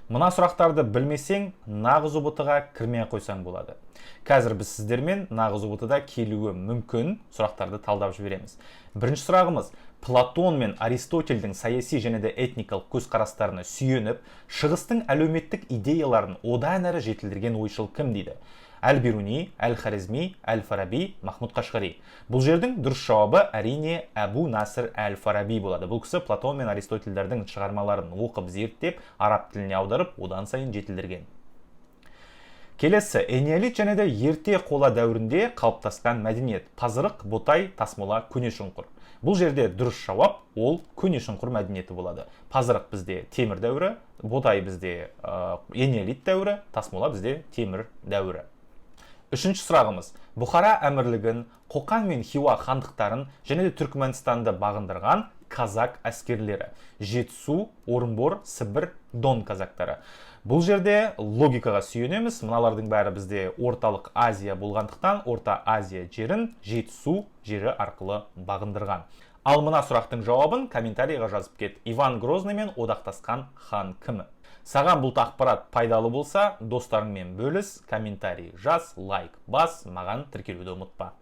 Мына сұрақтарды білмесең, нағыз ұбт-ға кірмей қойсаң болады. Қазір біз сіздермен нағыз ұбт-да келуі мүмкін сұрақтарды талдап жібереміз. Бірінші сұрағымыз: Платон мен Аристотельдің саяси және де этникалық көзқарастарына сүйеніп, шығыстың әлеуметтік идеяларын одан әрі жетілдірген ойшыл кім дейді? Әл-Бируни, Әл-Хорезми, Әл-Фараби, Махмуд Қашғари. Бұл жердің дұрыс жауабы әрине Әбу Насыр Әл-Фараби болады. Бұл кісі Платон мен Аристотельдердің шығармаларын оқып, зерттеп, араб тіліне аударып, одан сайын жетілдірген. Келесі: энеолит және де ерте қола дәуірінде қалыптасқан мәдениет. Пазырық, Ботай, Тасмола, Көне Шұңқыр. Бұл жерде дұрыс жауап ол Көне Шұңқыр мәдениеті болады. Пазырық бізде темір дәуірі, Ботай бізде энеолит дәуірі, Тасмола бізде темір дәуірі. Үшінші сұрағымыз: Бұхара әмірлігін, Қоқан мен Хиуа хандықтарын және де Түркменстанды бағындырған казак әскерлері. Жетісу, Орынбор, Сібір, Дон казактары. Бұл жерде логикаға сүйенеміз. Мыналардың бәрі бізде орталық Азия болғандықтан, Орта Азия жерін Жетісу жері арқылы бағындырған. Ал мына сұрақтың жауабын комментарийға жазып кет. Иван Грозныймен одақтасқан хан кімі? Саған бұл ақпарат пайдалы болса, достарыңмен бөліс, комментарий жаз, лайк бас, маған тіркелуді ұмытпа.